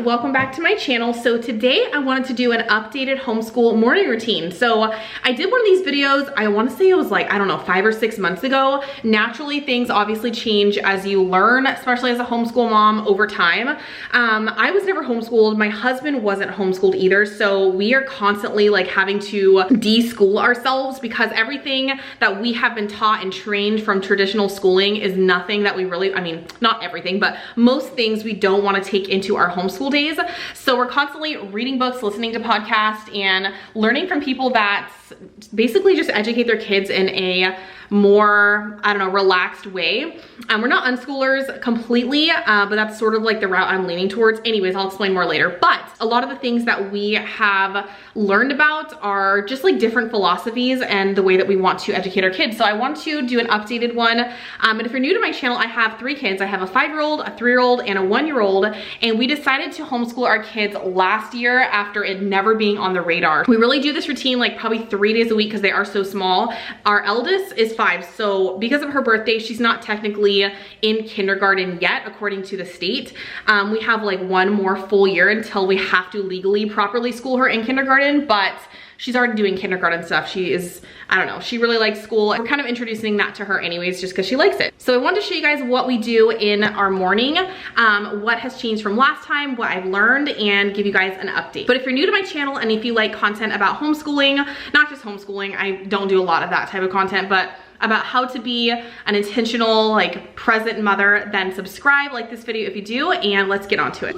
Welcome back to my channel. So today I wanted to do an updated homeschool morning routine. So I did one of these videos, I want to say it was like, I don't know, 5 or 6 months ago. Naturally, things obviously change as you learn, especially as a homeschool mom over time. I was never homeschooled. My husband wasn't homeschooled either. So we are constantly like having to de-school ourselves because everything that we have been taught and trained from traditional schooling is nothing that we really, I mean, not everything, but most things we don't want to take into our homeschool days. So we're constantly reading books, listening to podcasts, and learning from people that basically just educate their kids in a more, I don't know, relaxed way. We're not unschoolers completely, but that's sort of like the route I'm leaning towards. Anyways, I'll explain more later. But a lot of the things that we have learned about are just like different philosophies and the way that we want to educate our kids. So I want to do an updated one. And if you're new to my channel, I have 3 kids. I have a 5-year-old, a 3-year-old, and a 1-year-old. And we decided to homeschool our kids last year after it never being on the radar. We really do this routine like probably 3 days a week because they are so small. Our eldest is 5, so because of her birthday, she's not technically in kindergarten yet, according to the state. We have like 1 more full year until we have to legally properly school her in kindergarten, but she's already doing kindergarten stuff. She is, I don't know, she really likes school. We're kind of introducing that to her anyways, just because she likes it. So I wanted to show you guys what we do in our morning, what has changed from last time, what I've learned, and give you guys an update. But if you're new to my channel and if you like content about homeschooling, not just homeschooling, I don't do a lot of that type of content, but about how to be an intentional, like present mother, then subscribe, like this video if you do, and let's get on to it.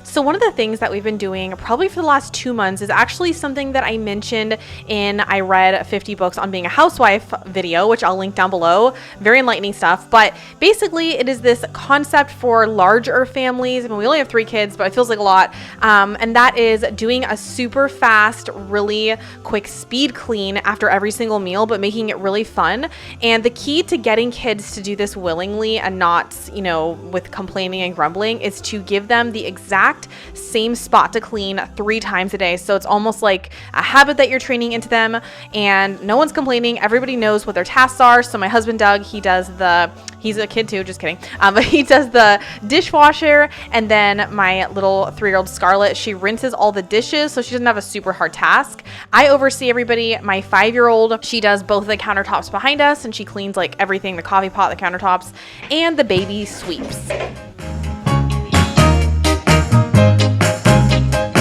So one of the things that we've been doing probably for the last 2 months is actually something that I mentioned in I read 50 books on being a housewife video, which I'll link down below. Very enlightening stuff. But basically it is this concept for larger families. I mean, we only have 3 kids, but it feels like a lot. And that is doing a super fast, really quick speed clean after every single meal, but making it really fun. And the key to getting kids to do this willingly and not, you know, with complaining and grumbling is to give them the exact same spot to clean 3 times a day. So it's almost like a habit that you're training into them, and no one's complaining. Everybody knows what their tasks are. So my husband Doug, he's a kid too, just kidding. But he does the dishwasher, and then my little 3-year-old Scarlett, she rinses all the dishes, so she doesn't have a super hard task. I oversee everybody. My 5-year-old, she does both the countertops behind us, and she cleans like everything, the coffee pot, the countertops, and the baby sweeps.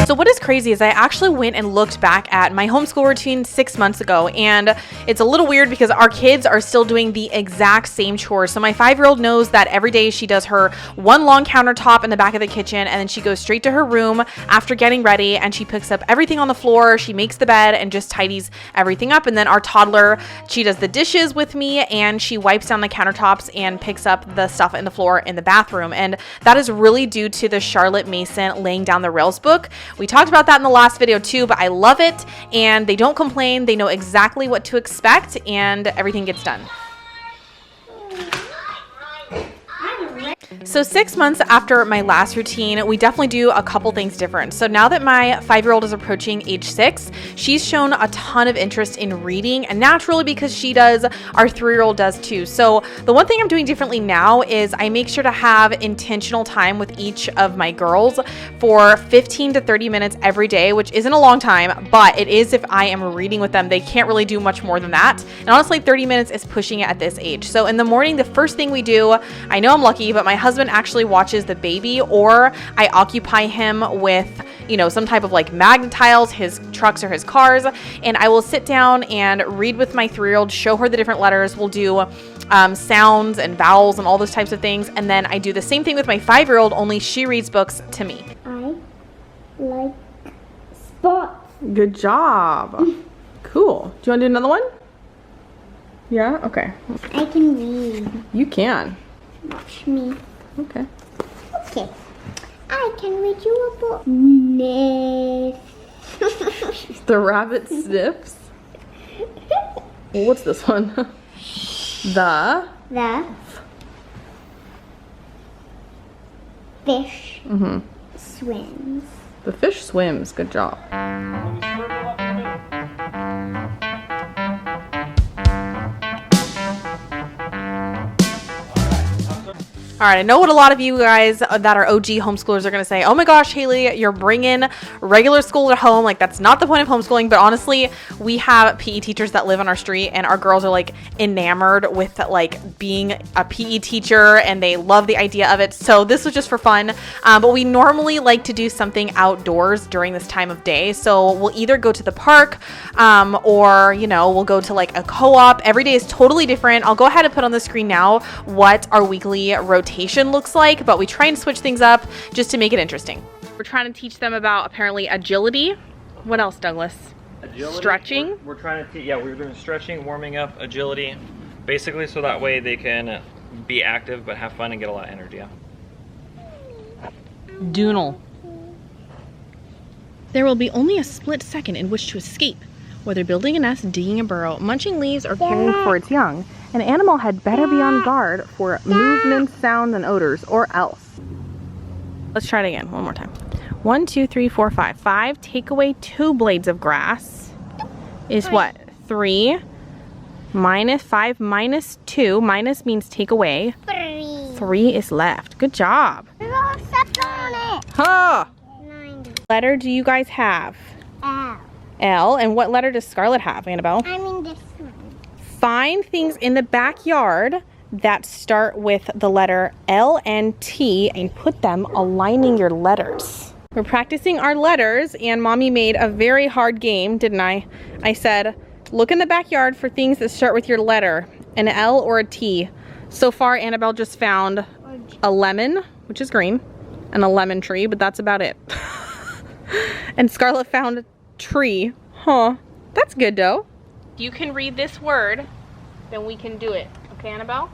So what is crazy is I actually went and looked back at my homeschool routine 6 months ago, and it's a little weird because our kids are still doing the exact same chores. So my 5-year-old knows that every day she does her 1 long countertop in the back of the kitchen, and then she goes straight to her room after getting ready, and she picks up everything on the floor, she makes the bed and just tidies everything up. And then our toddler, she does the dishes with me, and she wipes down the countertops and picks up the stuff in the floor in the bathroom. And that is really due to the Charlotte Mason Laying Down the Rails book. We talked about that in the last video too, but I love it, and they don't complain. They know exactly what to expect, and everything gets done. I'm ready. So 6 months after my last routine, we definitely do a couple things different. So now that my 5-year-old is approaching age 6, she's shown a ton of interest in reading, and naturally because she does, our 3-year-old does too. So the one thing I'm doing differently now is I make sure to have intentional time with each of my girls for 15 to 30 minutes every day, which isn't a long time, but it is if I am reading with them. They can't really do much more than that. And honestly, 30 minutes is pushing it at this age. So in the morning, the first thing we do, I know I'm lucky, but my husband actually watches the baby, or I occupy him with, you know, some type of like magnet tiles, his trucks or his cars, and I will sit down and read with my 3-year-old, show her the different letters. We'll do sounds and vowels and all those types of things. And then I do the same thing with my 5-year-old, only she reads books to me. I like sports. Good job. Cool. Do you want to do another one? Yeah? Okay. I can read. You can. Watch me. Okay. Okay. I can read you a book. Sniff. The rabbit sniffs. What's this one? The fish swims. The fish swims. Good job. All right, I know what a lot of you guys that are OG homeschoolers are going to say. Oh my gosh, Haley, you're bringing regular school at home. Like, that's not the point of homeschooling. But honestly, we have PE teachers that live on our street, and our girls are like enamored with like being a PE teacher, and they love the idea of it. So this was just for fun. But we normally like to do something outdoors during this time of day. So we'll either go to the park or, you know, we'll go to like a co-op. Every day is totally different. I'll go ahead and put on the screen now what our weekly rotation looks like, but we try and switch things up just to make it interesting. We're trying to teach them about apparently agility. What else, Douglas? Agility. Stretching. We're trying to teach, yeah, we're doing stretching, warming up, agility, basically so that way they can be active but have fun and get a lot of energy out. Doodle. There will be only a split second in which to escape, whether building a nest, digging a burrow, munching leaves, or caring for its young. An animal had better be on guard for movements, sounds, and odors, or else. Let's try it again, one more time. 1, 2, 3, 4, 5. 5, take away 2 blades of grass is what? 3. Minus 5 minus 2. Minus means take away. 3 is left. Good job. Huh. Letter do you guys have? L. L. And what letter does Scarlett have, Annabelle? I mean this one. Find things in the backyard that start with the letter L and T and put them aligning your letters. We're practicing our letters, and Mommy made a very hard game, didn't I? I said, look in the backyard for things that start with your letter, an L or a T. So far, Annabelle just found a lemon, which is green, and a lemon tree, but that's about it. And Scarlett found a tree. Huh. That's good, though. You can read this word, then we can do it. Okay, Annabelle?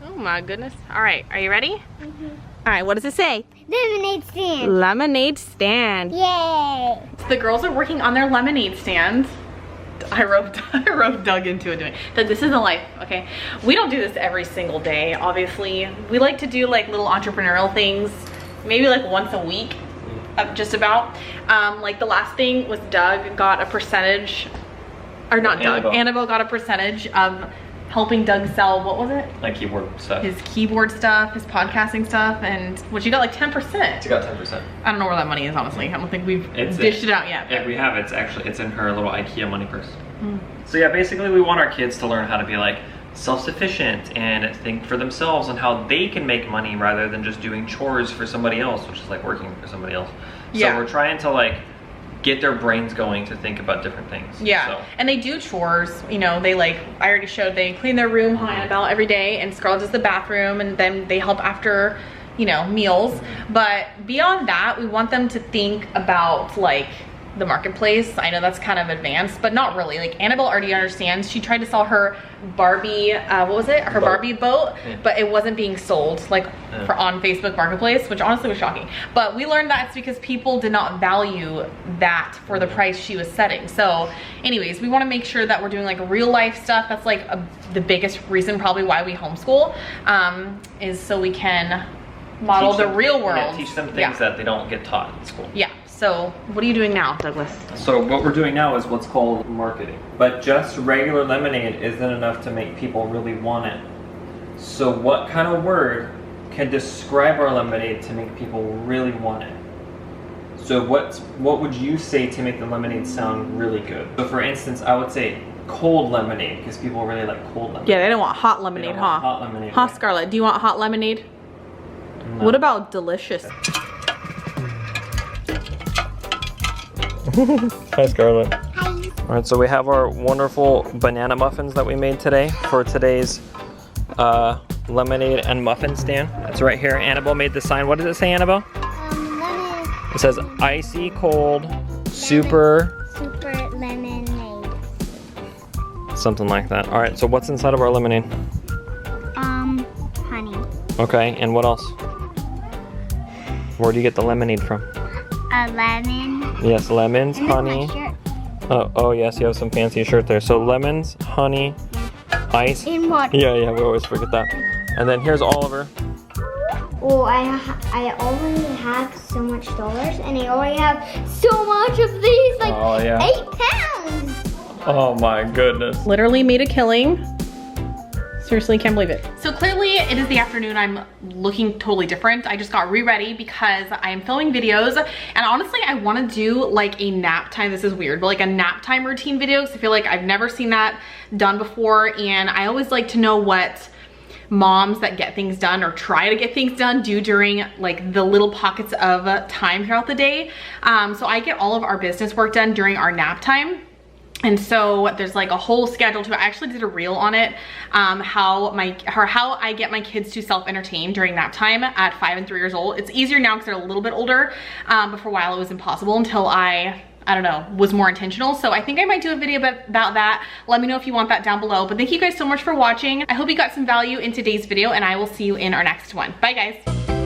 Oh my goodness. All right, are you ready? All right, what does it say? Lemonade stand. Lemonade stand. Yay. So the girls are working on their lemonade stand. I wrote Doug into it doing it. Doug, this is the life, okay? We don't do this every single day, obviously. We like to do like little entrepreneurial things, maybe like once a week, just about. Like the last thing was Doug got a percentage, or not Doug, Annabelle got a percentage of helping Doug sell, what was it? Like keyboard stuff. His keyboard stuff, his podcasting stuff, and what, you got like 10%. She got 10%. I don't know where that money is, honestly. I don't think we've dished it out yet. Yeah, we have. It's in her little IKEA money purse. So yeah, basically we want our kids to learn how to be like self-sufficient and think for themselves and how they can make money rather than just doing chores for somebody else, which is like working for somebody else. So we're trying to like get their brains going to think about different things. Yeah, so. And they do chores, you know, they like, I already showed, they clean their room, Annabelle, every day, and Scarlett does the bathroom, and then they help after, you know, meals. But beyond that, we want them to think about like the marketplace. I know that's kind of advanced, but not really. Like Annabelle already understands. She tried to sell her Barbie, what was it? Her Barbie boat, but it wasn't being sold like on Facebook Marketplace, which honestly was shocking. But we learned that it's because people did not value that for the price she was setting. So anyways, we want to make sure that we're doing like real life stuff. That's like the biggest reason probably why we homeschool, is so we can model the real world. Yeah, teach them things that they don't get taught in school. Yeah. So what are you doing now, Douglas? So what we're doing now is what's called marketing. But just regular lemonade isn't enough to make people really want it. So what kind of word can describe our lemonade to make people really want it? So what would you say to make the lemonade sound really good? So for instance, I would say cold lemonade, because people really like cold lemonade. Yeah, they don't want hot lemonade, huh? Hot lemonade. Huh, Scarlett, do you want hot lemonade? No. What about delicious? Hi, Scarlett. Hi. All right, so we have our wonderful banana muffins that we made today for today's lemonade and muffin stand. It's right here. Annabelle made the sign. What does it say, Annabelle? Lemon. It says icy cold, super lemonade. Something like that. All right, so what's inside of our lemonade? Honey. Okay, and what else? Where do you get the lemonade from? A lemon. Yes, lemons, And honey. this is my shirt. Oh, yes, you have some fancy shirt there. So lemons, honey, ice. In water. Yeah, we always forget that. And then here's Oliver. Oh, I already have so much dollars, and I already have so much of these, like 8 pounds. Oh my goodness. Literally made a killing. Seriously, can't believe it. So clearly it is the afternoon. I'm looking totally different. I just got re-ready because I am filming videos, and honestly, I want to do like a nap time. This is weird, but like a nap time routine video, because I feel like I've never seen that done before, and I always like to know what moms that get things done or try to get things done do during like the little pockets of time throughout the day. So I get all of our business work done during our nap time. And so there's like a whole schedule to it. I actually did a reel on it, how I get my kids to self-entertain during nap time at 5 and 3 years old. It's easier now because they're a little bit older, but for a while it was impossible until I don't know, was more intentional. So I think I might do a video about that. Let me know if you want that down below. But thank you guys so much for watching. I hope you got some value in today's video, and I will see you in our next one. Bye guys.